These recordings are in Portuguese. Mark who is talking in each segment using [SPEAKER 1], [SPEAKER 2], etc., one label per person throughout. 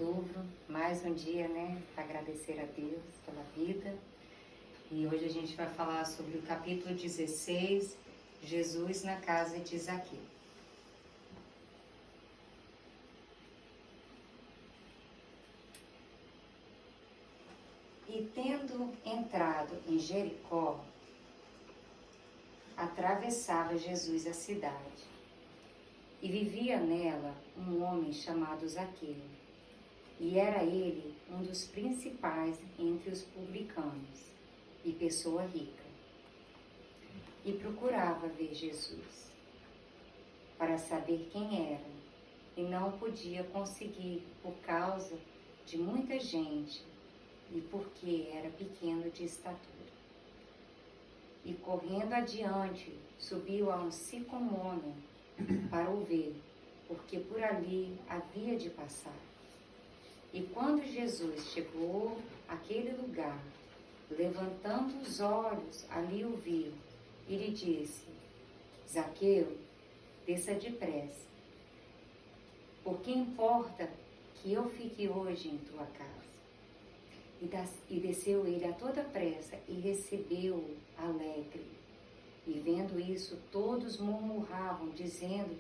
[SPEAKER 1] outubro, mais um dia, né, para agradecer a Deus pela vida. E hoje a gente vai falar sobre o capítulo 16, Jesus na casa de Zaqueu. E tendo entrado em Jericó, atravessava Jesus a cidade. E vivia nela um homem chamado Zaqueu, e era ele um dos principais entre os publicanos, e pessoa rica. E procurava ver Jesus, para saber quem era, e não podia conseguir por causa de muita gente, e porque era pequeno de estatura. E correndo adiante, subiu a um sicomoro para o ver, porque por ali havia de passar. E quando Jesus chegou àquele lugar, levantando os olhos, ali o viu, e lhe disse: Zaqueu, desça depressa, porque importa que eu fique hoje em tua casa. E desceu ele a toda pressa e recebeu-o alegre. E vendo isso, todos murmuravam, dizendo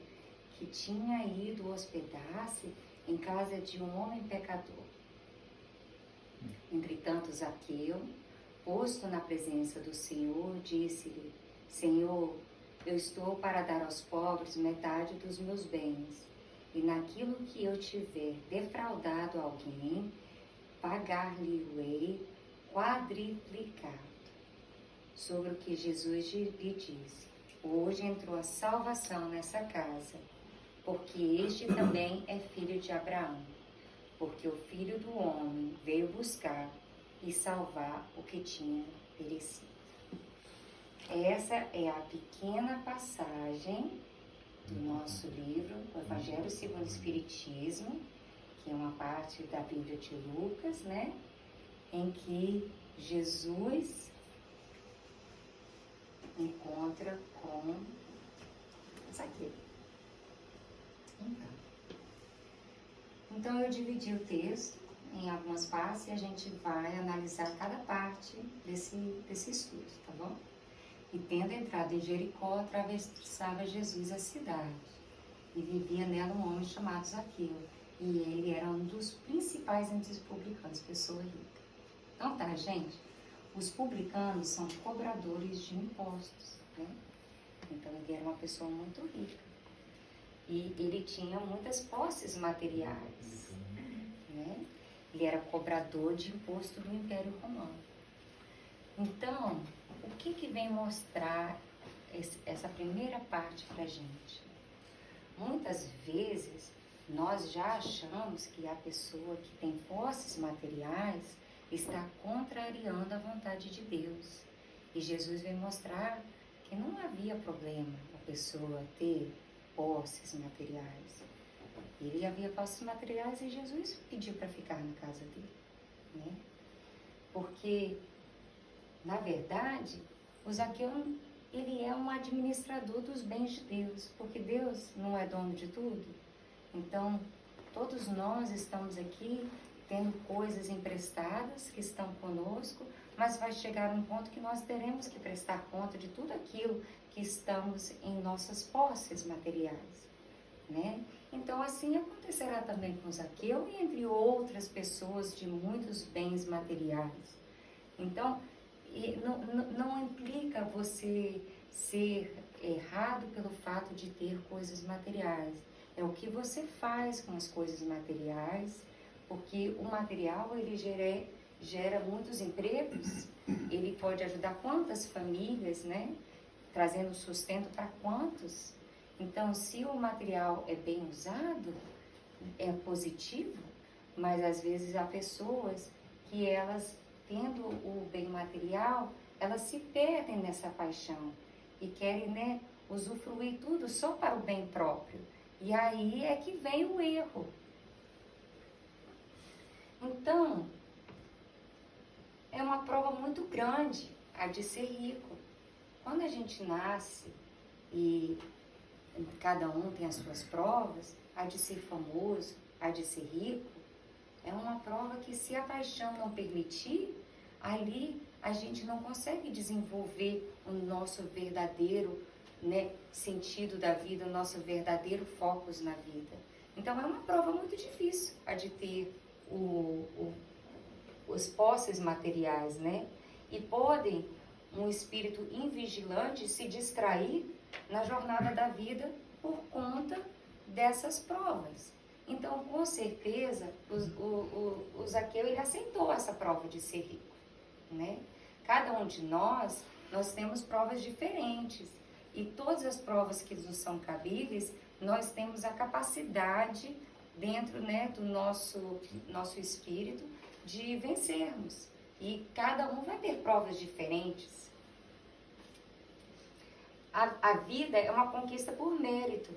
[SPEAKER 1] que tinha ido hospedar-se em casa de um homem pecador. Entretanto, Zaqueu, posto na presença do Senhor, disse-lhe: Senhor, eu estou para dar aos pobres metade dos meus bens, e naquilo que eu tiver defraudado alguém, pagar-lhe-ei quadriplicado. Sobre o que Jesus lhe disse: hoje entrou a salvação nessa casa, porque este também é filho de Abraão, porque o Filho do Homem veio buscar e salvar o que tinha perecido. Essa é a pequena passagem do nosso livro, o Evangelho segundo o Espiritismo, que é uma parte da Bíblia de Lucas, né? Em que Jesus encontra com Zaqueu. Então eu dividi o texto em algumas partes e a gente vai analisar cada parte desse estudo, tá bom? E tendo entrado em Jericó, atravessava Jesus a cidade, e vivia nela um homem chamado Zaqueu, e ele era um dos principais entre os publicanos, pessoa rica. Então tá, gente, os publicanos são cobradores de impostos, né? Então ele era uma pessoa muito rica, e ele tinha muitas posses materiais, né? Ele era cobrador de imposto do Império Romano. Então, o que vem mostrar essa primeira parte para a gente? Muitas vezes, nós já achamos que a pessoa que tem posses materiais está contrariando a vontade de Deus. E Jesus vem mostrar que não havia problema a pessoa ter posses materiais. Ele havia posses materiais e Jesus pediu para ficar na casa dele, né? Porque, na verdade, o Zaqueu, ele é um administrador dos bens de Deus, porque Deus não é dono de tudo. Então, todos nós estamos aqui tendo coisas emprestadas que estão conosco, mas vai chegar um ponto que nós teremos que prestar conta de tudo aquilo que estamos em nossas posses materiais, né? Então, assim acontecerá também com Zaqueu e entre outras pessoas de muitos bens materiais. Então, não implica você ser errado pelo fato de ter coisas materiais. É o que você faz com as coisas materiais, porque o material ele gera muitos empregos, ele pode ajudar quantas famílias, né? Trazendo sustento para quantos. Então, se o material é bem usado, é positivo, mas às vezes há pessoas que elas, tendo o bem material, elas se perdem nessa paixão e querem, né, usufruir tudo só para o bem próprio. E aí é que vem o erro. Então, é uma prova muito grande a de ser rico. Quando a gente nasce e cada um tem as suas provas, a de ser famoso, a de ser rico, É uma prova que, se a paixão não permitir, ali a gente não consegue desenvolver o nosso verdadeiro, né, sentido da vida, o nosso verdadeiro foco na vida. Então é uma prova muito difícil a de ter os posses materiais, né? E podem um espírito invigilante se distrair na jornada da vida por conta dessas provas. Então, com certeza, o Zaqueu, ele aceitou essa prova de ser rico, né? Cada um de nós temos provas diferentes. E todas as provas que nos são cabíveis, nós temos a capacidade, dentro, né, do nosso espírito, de vencermos. E cada um vai ter provas diferentes. A vida é uma conquista por mérito.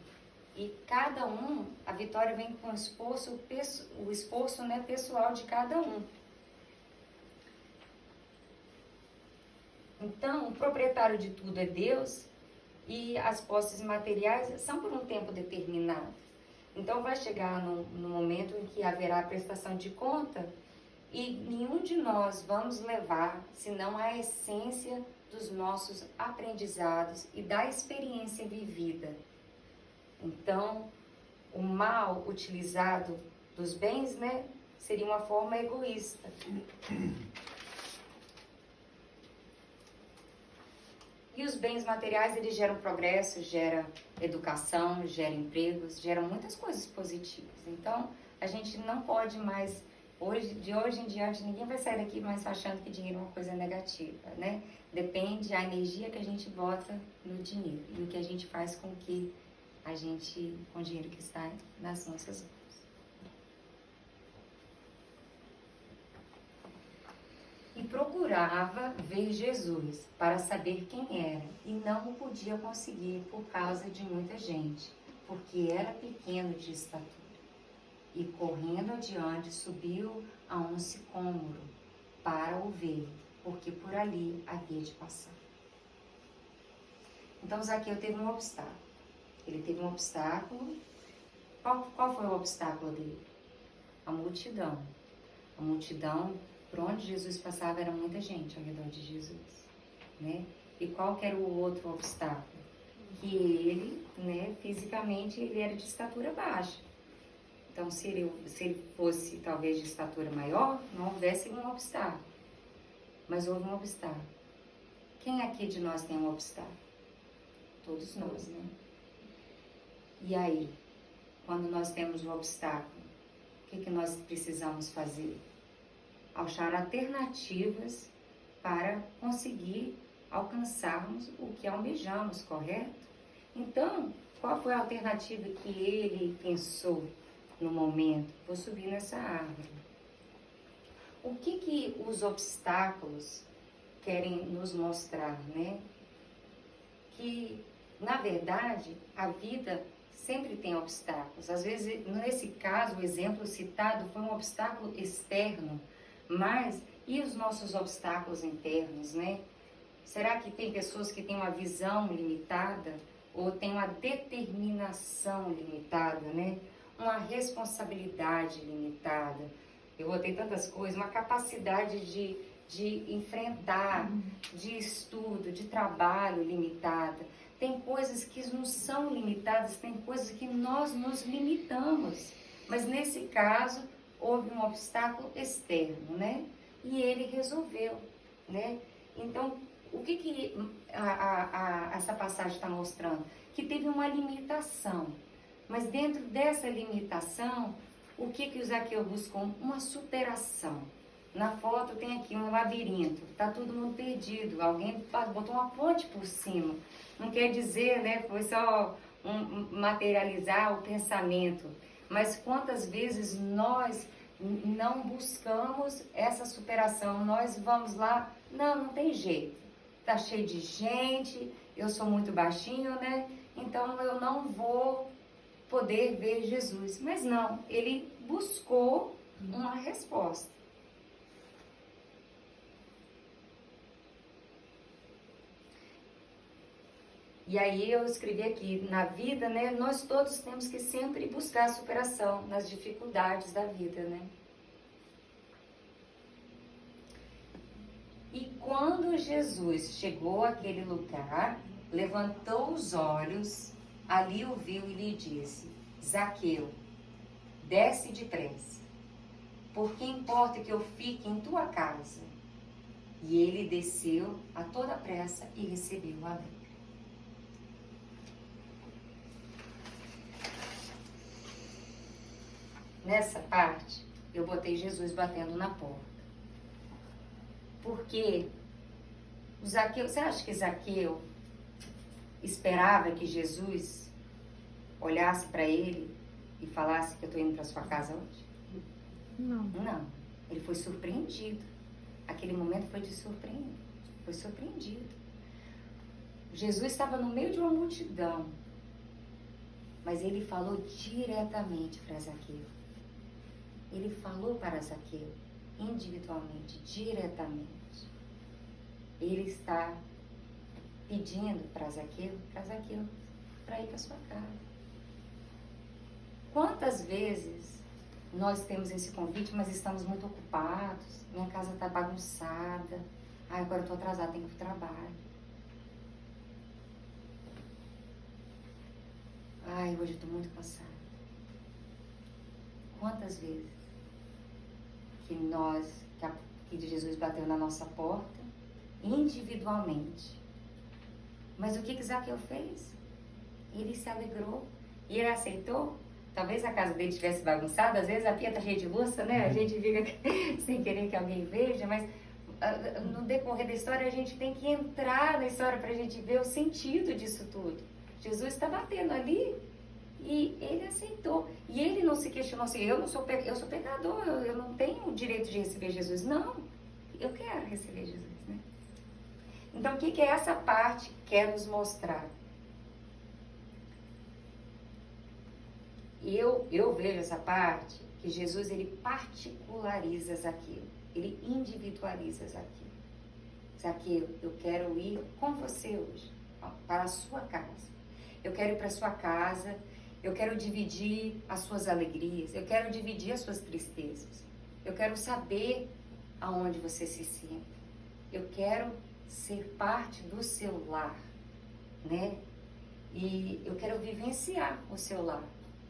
[SPEAKER 1] E cada um, a vitória vem com o esforço, né, pessoal de cada um. Então, o proprietário de tudo é Deus, e as posses materiais são por um tempo determinado. Então, vai chegar no momento em que haverá a prestação de conta, e nenhum de nós vamos levar, senão a essência dos nossos aprendizados e da experiência vivida. Então, o mal utilizado dos bens, né, seria uma forma egoísta. E os bens materiais, eles geram progresso, geram educação, geram empregos, geram muitas coisas positivas. Então, a gente não pode mais, de hoje em diante, ninguém vai sair daqui mais achando que dinheiro é uma coisa negativa, né? Depende da energia que a gente bota no dinheiro e o que a gente faz com o dinheiro que está nas nossas mãos. E procurava ver Jesus para saber quem era, e não o podia conseguir por causa de muita gente, porque era pequeno de estatura. E correndo adiante, subiu a um sicômoro para o ver, porque por ali havia de passar. Então Zaqueu teve um obstáculo. Ele teve um obstáculo. Qual foi o obstáculo dele? A multidão. A multidão, por onde Jesus passava, era muita gente ao redor de Jesus, né? E qual que era o outro obstáculo? Que ele, né, fisicamente, ele era de estatura baixa. Então, se ele fosse, talvez, de estatura maior, não houvesse um obstáculo. Mas houve um obstáculo. Quem aqui de nós tem um obstáculo? Todos nós, né? E aí, quando nós temos um obstáculo, o que nós precisamos fazer? Achar alternativas para conseguir alcançarmos o que almejamos, correto? Então, qual foi a alternativa que ele pensou no momento? Vou subir nessa árvore. O que os obstáculos querem nos mostrar, né? Que, na verdade, a vida sempre tem obstáculos. Às vezes, nesse caso, o exemplo citado foi um obstáculo externo, mas e os nossos obstáculos internos, né? Será que tem pessoas que têm uma visão limitada ou têm uma determinação limitada, né? Uma responsabilidade limitada? Eu botei tantas coisas, uma capacidade de enfrentar, de estudo, de trabalho limitada. Tem coisas que não são limitadas, tem coisas que nós nos limitamos. Mas nesse caso, houve um obstáculo externo, né? E ele resolveu, né? Então, o que essa passagem está mostrando? Que teve uma limitação. Mas dentro dessa limitação, o que o Zaqueu buscou? Uma superação. Na foto tem aqui um labirinto, está todo mundo perdido, alguém botou uma ponte por cima. Não quer dizer, né, foi só materializar o pensamento, mas quantas vezes nós não buscamos essa superação, nós vamos lá, não tem jeito, tá cheio de gente, eu sou muito baixinho, né, então eu não vou poder ver Jesus. Mas não, ele buscou uma resposta. E aí eu escrevi aqui, na vida, né, nós todos temos que sempre buscar a superação nas dificuldades da vida, né? E quando Jesus chegou àquele lugar, levantou os olhos, ali o viu e lhe disse: Zaqueu, desce depressa, porque importa que eu fique em tua casa. E ele desceu a toda pressa e recebeu o alegre. Nessa parte, eu botei Jesus batendo na porta. Porque o Zaqueu, você acha que Zaqueu esperava que Jesus olhasse para ele e falasse que eu estou indo para sua casa hoje?
[SPEAKER 2] Não.
[SPEAKER 1] Não. Ele foi surpreendido. Aquele momento foi foi surpreendido. Jesus estava no meio de uma multidão, mas ele falou diretamente para Zaqueu. Ele falou para Zaqueu, individualmente, diretamente. Ele está pedindo para Zaqueu para ir para sua casa. Quantas vezes nós temos esse convite, mas estamos muito ocupados, minha casa está bagunçada, agora eu estou atrasada, tenho que ir para o trabalho. Hoje eu estou muito cansada. Quantas vezes que Jesus bateu na nossa porta, individualmente. Mas o que Zaqueu fez? Ele se alegrou e ele aceitou. Talvez a casa dele estivesse bagunçada, às vezes a pia está cheia de louça, né? A gente fica sem querer que alguém veja, mas no decorrer da história a gente tem que entrar na história para a gente ver o sentido disso tudo. Jesus está batendo ali e ele aceitou. E ele não se questionou assim, eu sou pecador, eu não tenho o direito de receber Jesus. Não, eu quero receber Jesus, né? Então, o que é essa parte que quer nos mostrar? Eu vejo essa parte que Jesus, ele particulariza Zaqueu, ele individualiza Zaqueu. Zaqueu, eu quero ir com você hoje, para a sua casa. Eu quero ir para a sua casa, eu quero dividir as suas alegrias, eu quero dividir as suas tristezas. Eu quero saber aonde você se sente. Eu quero ser parte do seu lar, né? E eu quero vivenciar o seu lar.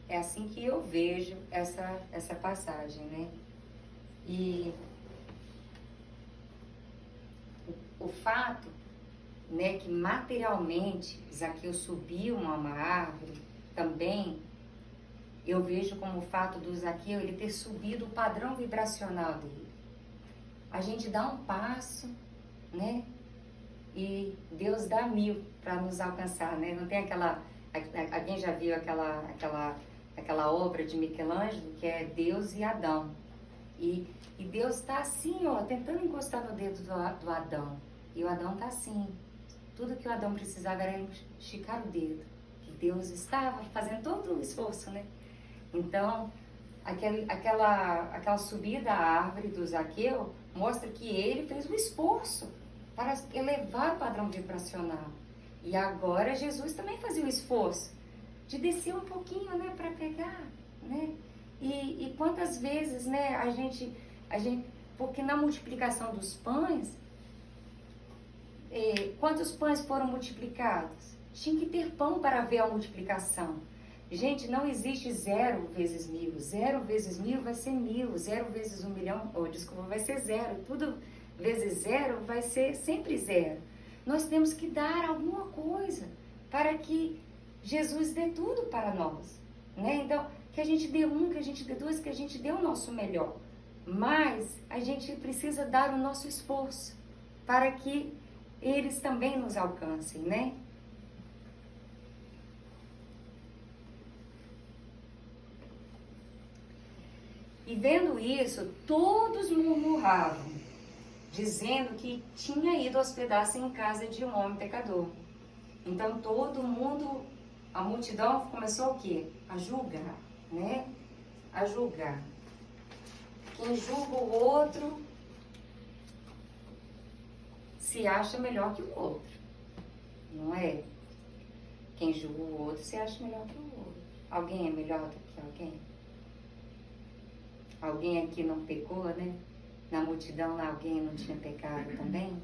[SPEAKER 1] É assim que eu vejo essa passagem, né? E o fato, né, que materialmente Zaqueu subiu uma árvore, também eu vejo como o fato do Zaqueu ele ter subido o padrão vibracional dele. A gente dá um passo, né? E Deus dá 1000 para nos alcançar, né? Não tem aquela... Alguém já viu aquela obra de Michelangelo, que é Deus e Adão. E Deus está assim, ó, tentando encostar no dedo do Adão. E o Adão está assim. Tudo que o Adão precisava era esticar o dedo. E Deus estava fazendo todo o esforço, né? Então, aquela subida à árvore do Zaqueu mostra que ele fez um esforço para elevar o padrão vibracional. E agora Jesus também fazia o esforço de descer um pouquinho, né, para pegar, né? E quantas vezes, né, a gente, porque na multiplicação dos pães, quantos pães foram multiplicados? Tinha que ter pão para ver a multiplicação. Gente, não existe 0 vezes 1000. 0 vezes 1000 vai ser 1000. 0 vezes 1 milhão, vai ser 0. Tudo vezes 0 vai ser sempre 0. Nós temos que dar alguma coisa para que Jesus dê tudo para nós, né? Então, que a gente dê 1, que a gente dê 2, que a gente dê o nosso melhor. Mas a gente precisa dar o nosso esforço para que eles também nos alcancem, né? E vendo isso, todos murmuravam, dizendo que tinha ido hospedar-se em casa de um homem pecador. Então todo mundo, a multidão começou o quê? A julgar, né? A julgar. Quem julga o outro se acha melhor que o outro, não é? Quem julga o outro se acha melhor que o outro. Alguém é melhor do que alguém? Alguém aqui não pecou, né? na multidão alguém não tinha pecado também?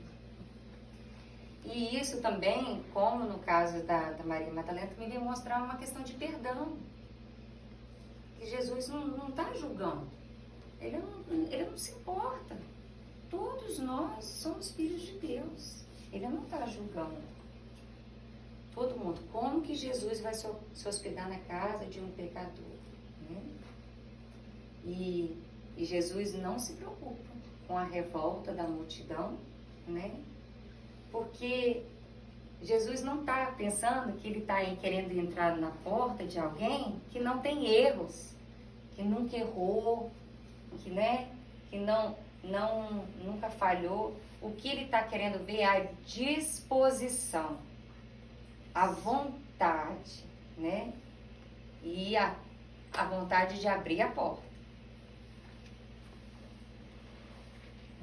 [SPEAKER 1] E isso também, como no caso da Maria Madalena, me veio mostrar uma questão de perdão. Que Jesus não está julgando. Ele não se importa. Todos nós somos filhos de Deus. Ele não está julgando. Todo mundo. Como que Jesus vai se hospedar na casa de um pecador? Né? E Jesus não se preocupa com a revolta da multidão, né? Porque Jesus não está pensando que ele está aí querendo entrar na porta de alguém que não tem erros, que nunca errou, que, né, que nunca falhou. O que ele está querendo ver é a disposição, a vontade, né? E a vontade de abrir a porta.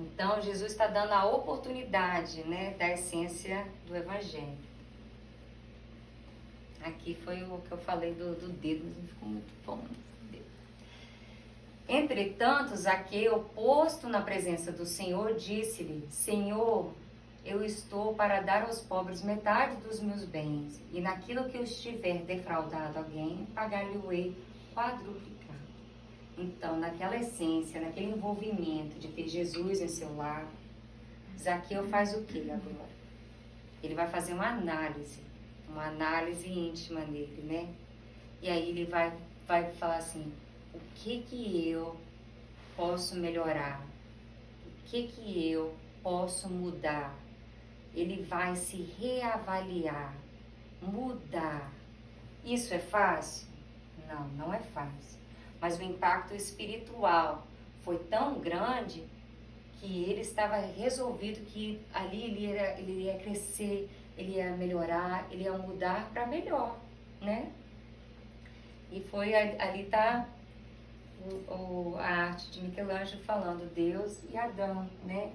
[SPEAKER 1] Então, Jesus está dando a oportunidade, né, da essência do Evangelho. Aqui foi o que eu falei do dedo, mas não ficou muito bom. Entretanto, Zaqueu, posto na presença do Senhor, disse-lhe: Senhor, eu estou para dar aos pobres metade dos meus bens, e naquilo que eu estiver defraudado alguém, pagar-lhe-ei quadruplicado. Então, naquela essência, naquele envolvimento de ter Jesus em seu lar, Zaqueu faz o que agora? Ele vai fazer uma análise íntima nele, né? E aí ele vai falar assim: o que eu posso melhorar? O que eu posso mudar? Ele vai se reavaliar, mudar. Isso é fácil? Não, não é fácil. Mas o impacto espiritual foi tão grande que ele estava resolvido que ali ele ia crescer, ele ia melhorar, ele ia mudar para melhor, né? E foi ali está a arte de Michelangelo falando Deus e Adão, né?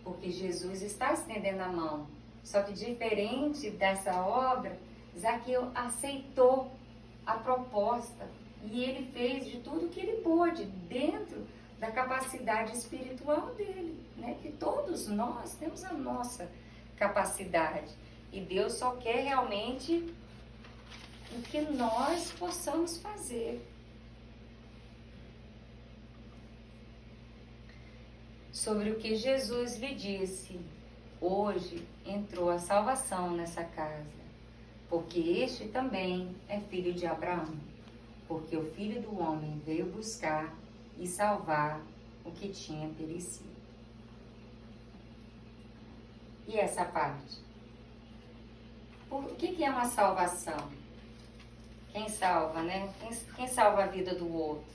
[SPEAKER 1] Porque Jesus está estendendo a mão. Só que diferente dessa obra, Zaqueu aceitou a proposta. E ele fez de tudo que ele pôde, dentro da capacidade espiritual dele, né? Que todos nós temos a nossa capacidade. E Deus só quer realmente o que nós possamos fazer. Sobre o que Jesus lhe disse: hoje entrou a salvação nessa casa, porque este também é filho de Abraão. Porque o Filho do Homem veio buscar e salvar o que tinha perecido. E essa parte? O que é uma salvação? Quem salva, né? Quem salva a vida do outro?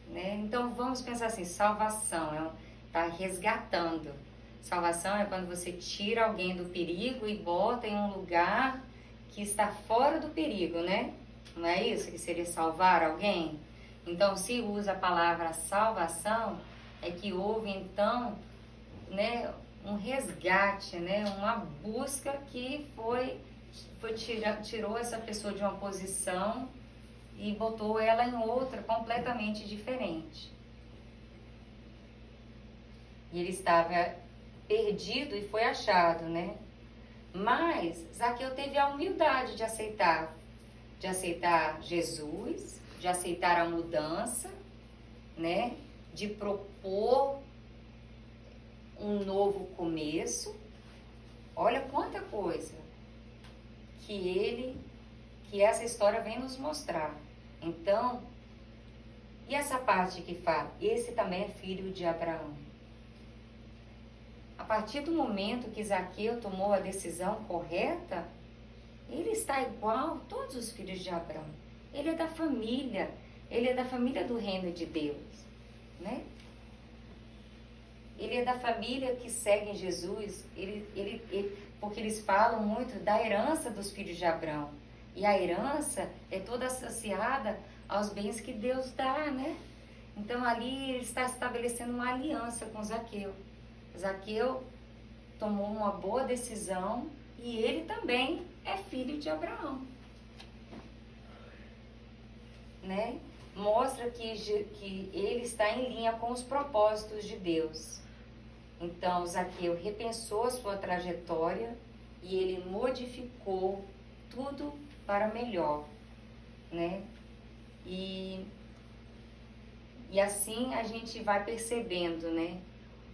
[SPEAKER 1] Né? Então vamos pensar assim: salvação está resgatando. Salvação é quando você tira alguém do perigo e bota em um lugar que está fora do perigo, né? Não é isso que seria salvar alguém? Então, se usa a palavra salvação, é que houve então, né, um resgate, né, uma busca que tirou essa pessoa de uma posição e botou ela em outra completamente diferente. E ele estava perdido e foi achado, né? Mas Zaqueu teve a humildade de aceitar Jesus, de aceitar a mudança, né? De propor um novo começo. Olha quanta coisa que essa história vem nos mostrar. Então, e essa parte que fala: esse também é filho de Abraão. A partir do momento que Zaqueu tomou a decisão correta, ele está igual a todos os filhos de Abraão. Ele é da família do reino de Deus, né? Ele é da família que segue Jesus, porque eles falam muito da herança dos filhos de Abraão. E a herança é toda associada aos bens que Deus dá, né? Então ali ele está estabelecendo uma aliança com Zaqueu. Zaqueu tomou uma boa decisão e ele também é filho de Abraão, né? mostra que ele está em linha com os propósitos de Deus. Então, Zaqueu repensou a sua trajetória e ele modificou tudo para melhor, né? E assim a gente vai percebendo, né,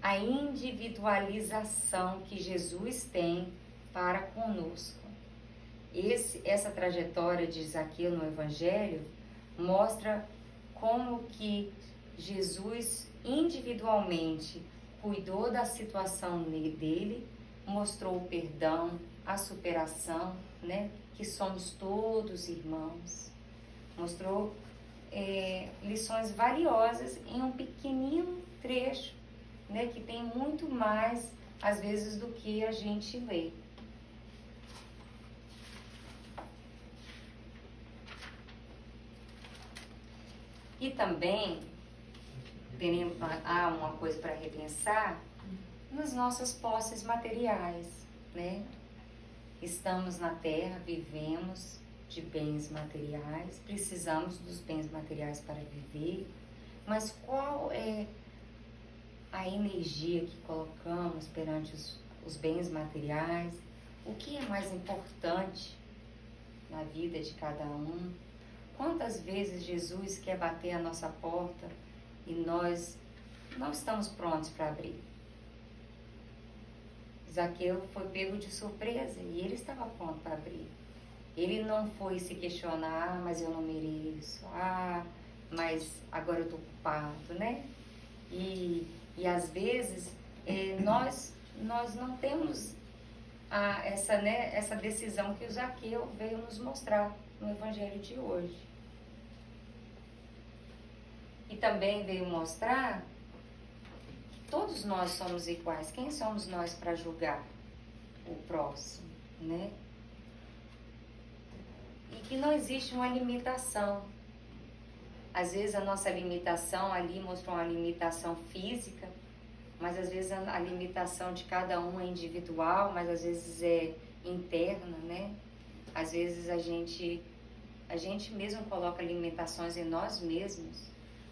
[SPEAKER 1] a individualização que Jesus tem para conosco. Essa trajetória de Zaqueu no Evangelho mostra como que Jesus individualmente cuidou da situação dele, mostrou o perdão, a superação, né, que somos todos irmãos. Mostrou lições valiosas em um pequenino trecho, né, que tem muito mais, às vezes, do que a gente lê. E também há uma coisa para repensar nas nossas posses materiais, né? Estamos na Terra, vivemos de bens materiais, precisamos dos bens materiais para viver, mas qual é a energia que colocamos perante os bens materiais? O que é mais importante na vida de cada um? Quantas vezes Jesus quer bater a nossa porta e nós não estamos prontos para abrir? Zaqueu foi pego de surpresa e ele estava pronto para abrir. Ele não foi se questionar, mas eu não mereço, mas agora eu estou ocupado, né? E às vezes nós não temos essa decisão que o Zaqueu veio nos mostrar no Evangelho de hoje. E também veio mostrar que todos nós somos iguais. Quem somos nós para julgar o próximo, né? E que não existe uma limitação. Às vezes a nossa limitação ali mostrou uma limitação física, mas às vezes a limitação de cada um é individual, mas às vezes é interna, né? Às vezes a gente mesmo coloca limitações em nós mesmos,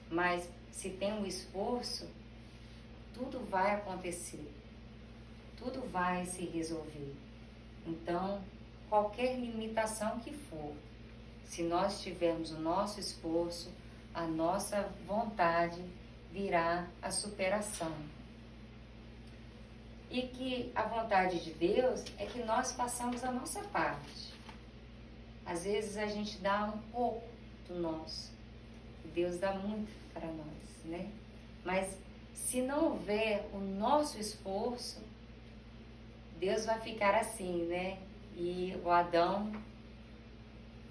[SPEAKER 1] mas se tem um esforço, tudo vai acontecer, tudo vai se resolver. Então, qualquer limitação que for, se nós tivermos o nosso esforço, a nossa vontade, virá a superação. E que a vontade de Deus é que nós façamos a nossa parte. Às vezes a gente dá um pouco do nosso, Deus dá muito para nós, né? Mas se não houver o nosso esforço, Deus vai ficar assim, né? E o Adão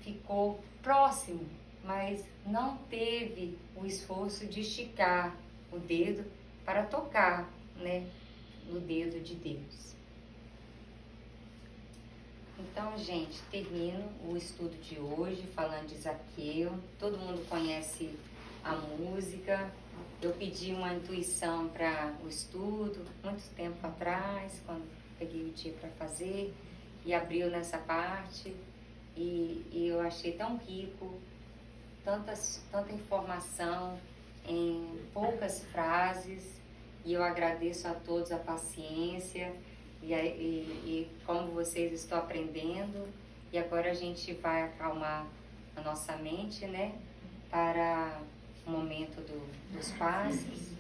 [SPEAKER 1] ficou próximo, mas não teve o esforço de esticar o dedo para tocar, né, no dedo de Deus. Então, gente, termino o estudo de hoje falando de Zaqueu. Todo mundo conhece a música. Eu pedi uma intuição para o estudo muito tempo atrás, quando peguei o dia para fazer, e abriu nessa parte. E eu achei tão rico, tanta informação em poucas frases, e eu agradeço a todos a paciência e como vocês estão aprendendo. E agora a gente vai acalmar a nossa mente, né, para o momento dos passos.